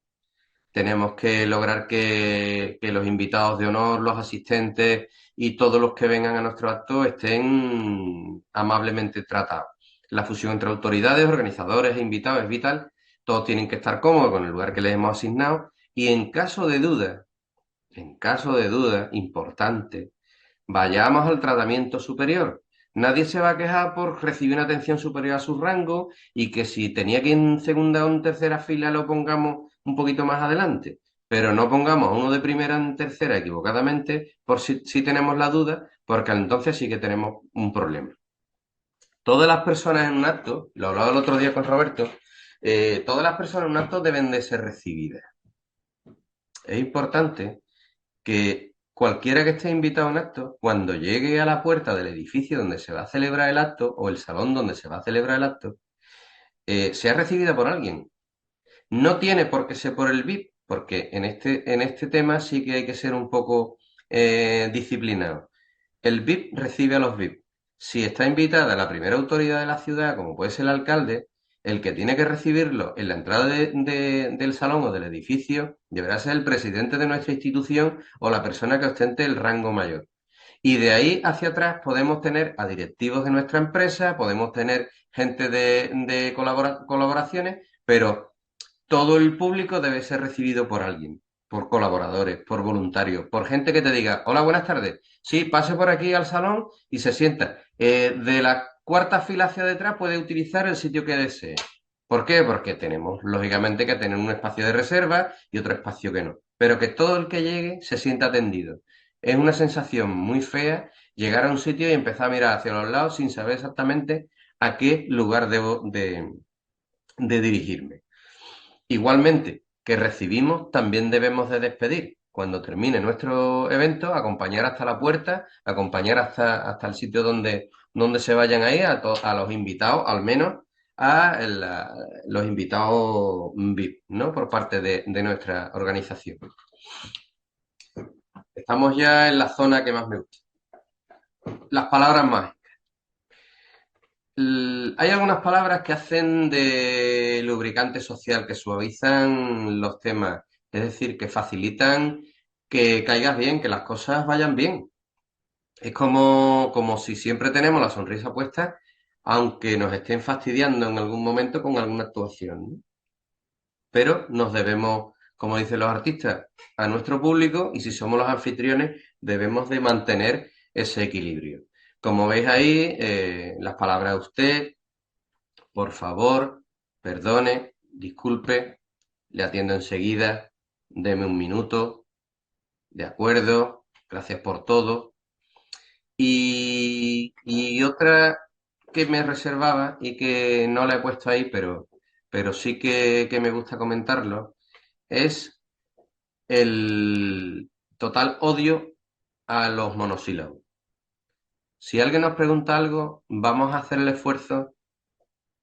Tenemos que lograr que los invitados de honor, los asistentes y todos los que vengan a nuestro acto estén amablemente tratados. La fusión entre autoridades, organizadores e invitados es vital. Todos tienen que estar cómodos con el lugar que les hemos asignado y en caso de duda, importante, vayamos al tratamiento superior. Nadie se va a quejar por recibir una atención superior a su rango y que si tenía que ir en segunda o en tercera fila lo pongamos un poquito más adelante. Pero no pongamos a uno de primera en tercera equivocadamente por si tenemos la duda, porque entonces sí que tenemos un problema. Todas las personas en un acto, lo hablaba el otro día con Roberto, todas las personas en un acto deben de ser recibidas. Es importante que cualquiera que esté invitado a un acto, cuando llegue a la puerta del edificio donde se va a celebrar el acto o el salón donde se va a celebrar el acto, sea recibida por alguien. No tiene por qué ser por el VIP, porque en este tema sí que hay que ser un poco disciplinado. El VIP recibe a los VIP. Si está invitada la primera autoridad de la ciudad, como puede ser el alcalde, el que tiene que recibirlo en la entrada del salón o del edificio deberá ser el presidente de nuestra institución o la persona que ostente el rango mayor. Y de ahí hacia atrás podemos tener a directivos de nuestra empresa, podemos tener gente de colaboraciones, pero todo el público debe ser recibido por alguien, por colaboradores, por voluntarios, por gente que te diga, hola, buenas tardes. Sí, pase por aquí al salón y se sienta. De la cuarta fila hacia detrás puede utilizar el sitio que desee. ¿Por qué? Porque tenemos, lógicamente, que tener un espacio de reserva y otro espacio que no. Pero que todo el que llegue se sienta atendido. Es una sensación muy fea llegar a un sitio y empezar a mirar hacia los lados sin saber exactamente a qué lugar debo de dirigirme. Igualmente, que recibimos, también debemos de despedir. Cuando termine nuestro evento, acompañar hasta la puerta, acompañar hasta el sitio donde se vayan a ir, a los invitados, al menos los invitados VIP, ¿no? Por parte de nuestra organización. Estamos ya en la zona que más me gusta. Las palabras mágicas. Hay algunas palabras que hacen de lubricante social, que suavizan los temas, es decir, que facilitan que caigas bien, que las cosas vayan bien. Es como si siempre tenemos la sonrisa puesta, aunque nos estén fastidiando en algún momento con alguna actuación, ¿no? Pero nos debemos, como dicen los artistas, a nuestro público y si somos los anfitriones, debemos de mantener ese equilibrio. Como veis ahí, las palabras usted, por favor, perdone, disculpe, le atiendo enseguida, deme un minuto, de acuerdo, gracias por todo. Y otra que me reservaba y que no la he puesto ahí, pero sí que me gusta comentarlo, es el total odio a los monosílabos. Si alguien nos pregunta algo, vamos a hacer el esfuerzo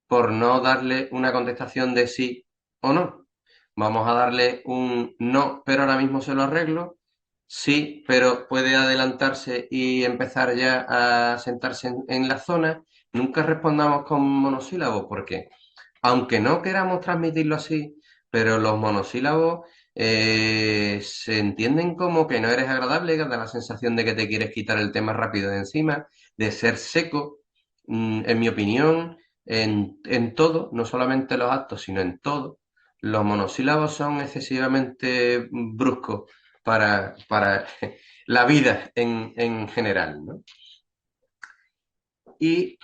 por no darle una contestación de sí o no. Vamos a darle un no, pero ahora mismo se lo arreglo. Sí, pero puede adelantarse y empezar ya a sentarse en la zona. Nunca respondamos con monosílabos porque, aunque no queramos transmitirlo así, pero los monosílabos se entienden como que no eres agradable, que da la sensación de que te quieres quitar el tema rápido de encima, de ser seco. En mi opinión, en todo, no solamente en los actos, sino en todo, los monosílabos son excesivamente bruscos para la vida en general, ¿no? Y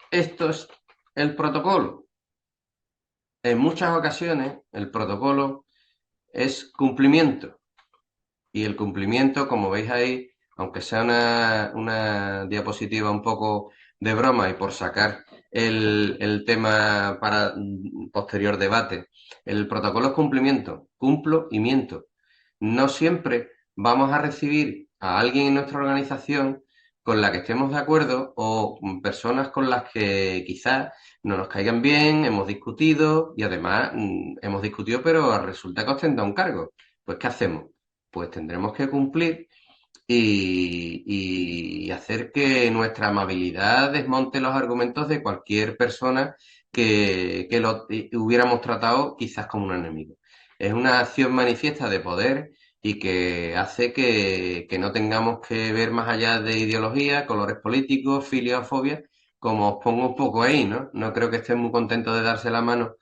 esto es el protocolo. En muchas ocasiones, el protocolo es cumplimiento. Y el cumplimiento, como veis ahí, aunque sea una diapositiva un poco de broma y por sacar el tema para posterior debate, el protocolo es cumplimiento, cumplo y miento. No siempre vamos a recibir a alguien en nuestra organización con la que estemos de acuerdo o personas con las que quizás no nos caigan bien, hemos discutido y además hemos discutido pero resulta que ostenta un cargo. Pues ¿qué hacemos? Pues tendremos que cumplir y hacer que nuestra amabilidad desmonte los argumentos de cualquier persona que lo hubiéramos tratado quizás como un enemigo. Es una acción manifiesta de poder y que hace que no tengamos que ver más allá de ideología, colores políticos, filia o fobia, como os pongo un poco ahí, ¿no? No creo que estén muy contentos de darse la mano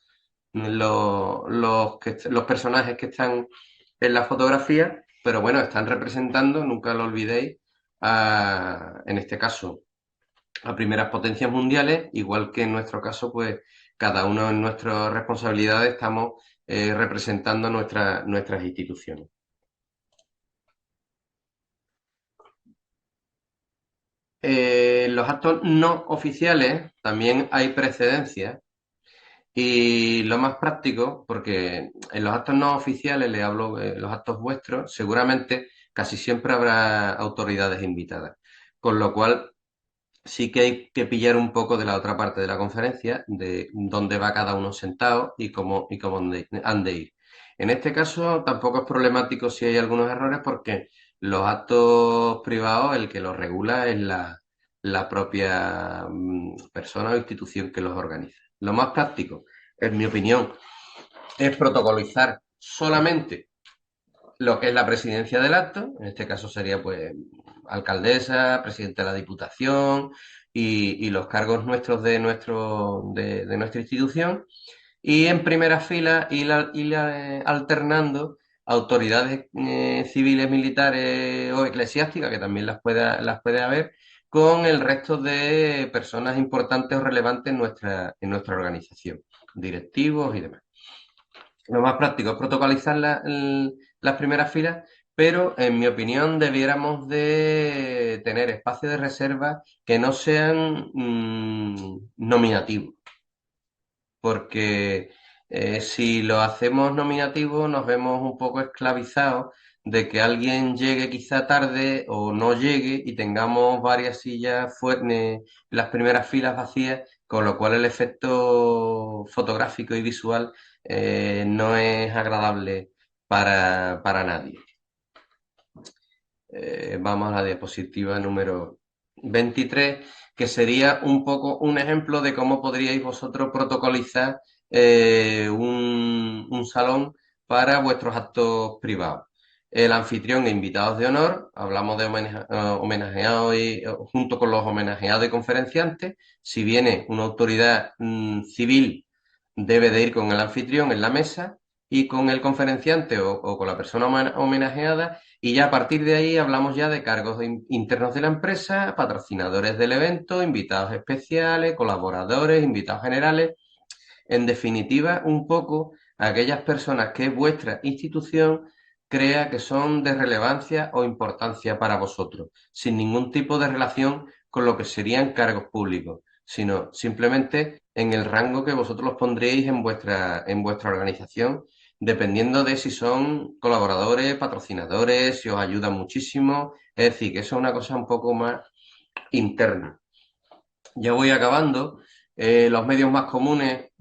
los personajes que están en la fotografía, pero bueno, están representando, nunca lo olvidéis, en este caso, a primeras potencias mundiales, igual que en nuestro caso, pues cada uno en nuestras responsabilidades estamos representando nuestras instituciones. En los actos no oficiales también hay precedencias. Y lo más práctico, porque en los actos no oficiales, le hablo de los actos vuestros, seguramente casi siempre habrá autoridades invitadas. Con lo cual, sí que hay que pillar un poco de la otra parte de la conferencia, de dónde va cada uno sentado y cómo han de ir. En este caso, tampoco es problemático si hay algunos errores, porque los actos privados, el que los regula es la propia persona o institución que los organiza. Lo más práctico, en mi opinión, es protocolizar solamente lo que es la presidencia del acto, en este caso sería pues alcaldesa, presidente de la Diputación y los cargos nuestros de nuestra institución, y en primera fila alternando autoridades civiles, militares o eclesiásticas, que también las puede haber, con el resto de personas importantes o relevantes en nuestra organización, directivos y demás. Lo más práctico es protocolizar las primeras filas, pero en mi opinión debiéramos de tener espacios de reserva que no sean nominativos, porque si lo hacemos nominativo nos vemos un poco esclavizados de que alguien llegue quizá tarde o no llegue y tengamos varias sillas las primeras filas vacías, con lo cual el efecto fotográfico y visual no es agradable para nadie. Vamos a la diapositiva número 23. que sería un poco un ejemplo de cómo podríais vosotros protocolizar un salón para vuestros actos privados. El anfitrión e invitados de honor, hablamos de homenajeados junto con los homenajeados y conferenciantes. Si viene una autoridad civil, debe de ir con el anfitrión en la mesa y con el conferenciante o con la persona homenajeada, y ya a partir de ahí hablamos ya de cargos internos de la empresa, patrocinadores del evento, invitados especiales, colaboradores, invitados generales. En definitiva, un poco aquellas personas que vuestra institución crea que son de relevancia o importancia para vosotros, sin ningún tipo de relación con lo que serían cargos públicos, sino simplemente en el rango que vosotros los pondréis en vuestra organización, dependiendo de si son colaboradores, patrocinadores, si os ayudan muchísimo. Es decir, que eso es una cosa un poco más interna. Ya voy acabando. Los medios más comunes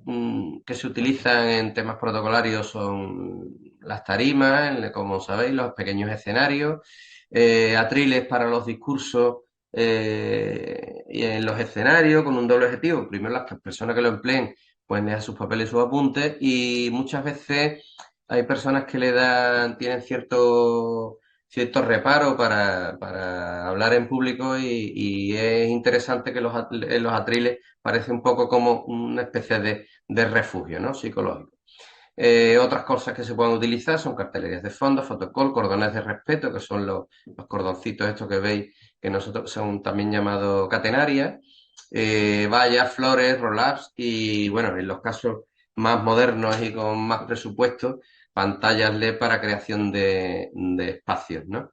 que se utilizan en temas protocolarios son las tarimas, como sabéis, los pequeños escenarios, atriles para los discursos y en los escenarios con un doble objetivo. Primero, las personas que lo empleen pueden dejar sus papeles y sus apuntes, y muchas veces hay personas que tienen cierto reparo para hablar en público, y es interesante que los atriles parece un poco como una especie de refugio, ¿no? Psicológico. Otras cosas que se pueden utilizar son cartelerías de fondo, fotocall, cordones de respeto, que son los cordoncitos estos que veis, que nosotros son también llamados catenarias, vallas, flores, roll-ups y, bueno, en los casos más modernos y con más presupuesto, pantallas LED para creación de espacios, ¿no?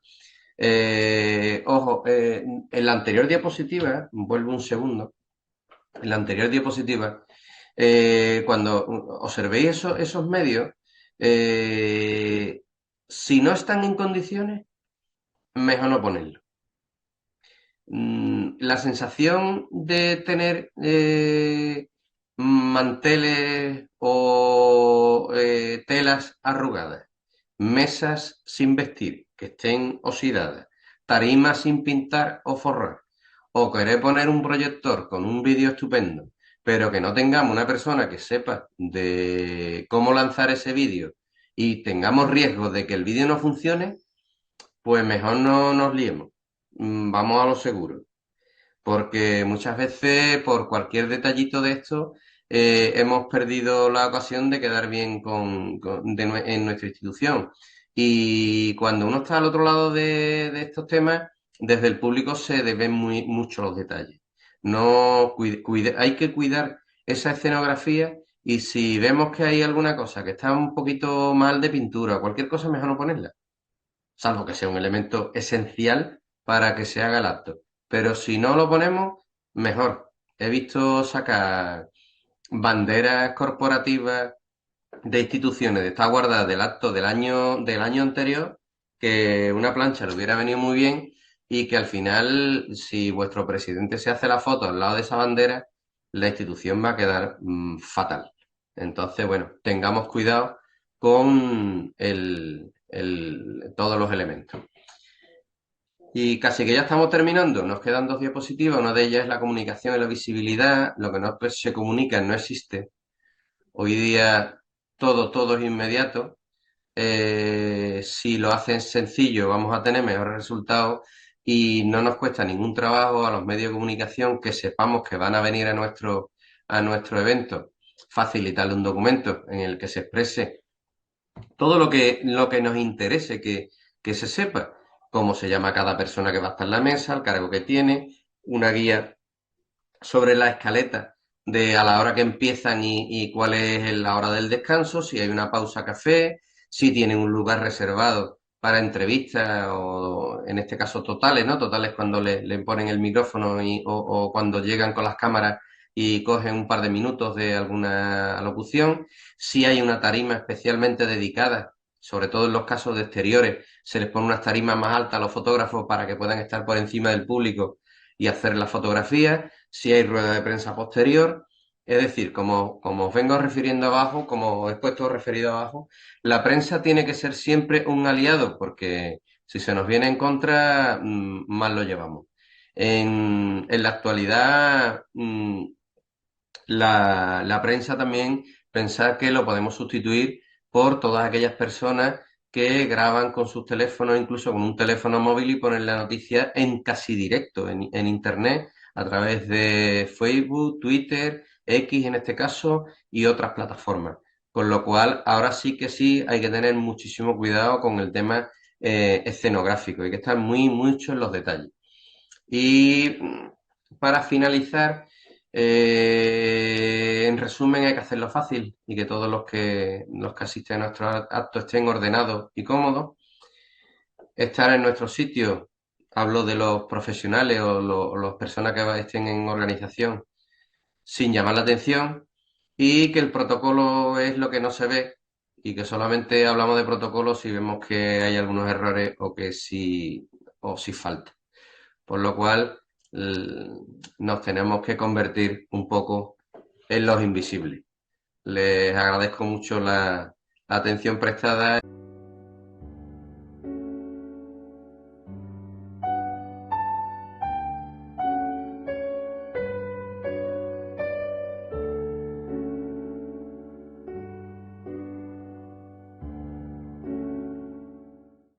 Ojo, en la anterior diapositiva, vuelvo un segundo, en la anterior diapositiva, cuando observéis esos medios, eh, si no están en condiciones, mejor no ponerlo. La sensación de tener manteles o telas arrugadas, mesas sin vestir, que estén oxidadas, tarimas sin pintar o forrar, o querer poner un proyector con un vídeo estupendo, pero que no tengamos una persona que sepa de cómo lanzar ese vídeo y tengamos riesgo de que el vídeo no funcione, pues mejor no nos liemos. Vamos a lo seguro, porque muchas veces por cualquier detallito de esto hemos perdido la ocasión de quedar bien en nuestra institución. Y cuando uno está al otro lado de estos temas, desde el público se deben mucho los detalles. No hay que cuidar esa escenografía, y si vemos que hay alguna cosa que está un poquito mal de pintura o cualquier cosa, mejor no ponerla, salvo que sea un elemento esencial para que se haga el acto. Pero si no lo ponemos, mejor. He visto sacar banderas corporativas de instituciones de esta guardada del acto del año anterior, que una plancha le hubiera venido muy bien, y que al final, si vuestro presidente se hace la foto al lado de esa bandera, la institución va a quedar fatal. Entonces, bueno, tengamos cuidado con todos los elementos. Y casi que ya estamos terminando. Nos quedan dos diapositivas. Una de ellas es la comunicación y la visibilidad. Lo que no se comunica no existe. Hoy día todo es inmediato. Si lo hacen sencillo, vamos a tener mejores resultados, y no nos cuesta ningún trabajo a los medios de comunicación que sepamos que van a venir a nuestro evento, facilitarle un documento en el que se exprese todo lo que nos interese que se sepa: cómo se llama cada persona que va a estar en la mesa, el cargo que tiene, una guía sobre la escaleta de a la hora que empiezan y cuál es la hora del descanso, si hay una pausa café, si tienen un lugar reservado para entrevistas o en este caso totales, ¿no? Totales cuando le ponen el micrófono o cuando llegan con las cámaras y cogen un par de minutos de alguna locución, si hay una tarima especialmente dedicada, sobre todo en los casos de exteriores, se les pone unas tarimas más altas a los fotógrafos para que puedan estar por encima del público y hacer las fotografías, si hay rueda de prensa posterior. Es decir, como os vengo refiriendo abajo, como he puesto referido abajo, la prensa tiene que ser siempre un aliado, porque si se nos viene en contra, mal lo llevamos. En la actualidad, la prensa también pensar que lo podemos sustituir por todas aquellas personas que graban con sus teléfonos, incluso con un teléfono móvil y ponen la noticia en casi directo, en Internet, a través de Facebook, Twitter, X en este caso, y otras plataformas. Con lo cual, ahora sí que sí hay que tener muchísimo cuidado con el tema escenográfico, hay que estar mucho en los detalles. Y para finalizar, en resumen, hay que hacerlo fácil y que todos los que asisten a nuestros actos estén ordenados y cómodos. Estar en nuestro sitio, hablo de los profesionales o las personas que estén en organización, sin llamar la atención, y que el protocolo es lo que no se ve y que solamente hablamos de protocolo si vemos que hay algunos errores o si falta. Por lo cual nos tenemos que convertir un poco en los invisibles. Les agradezco mucho la atención prestada.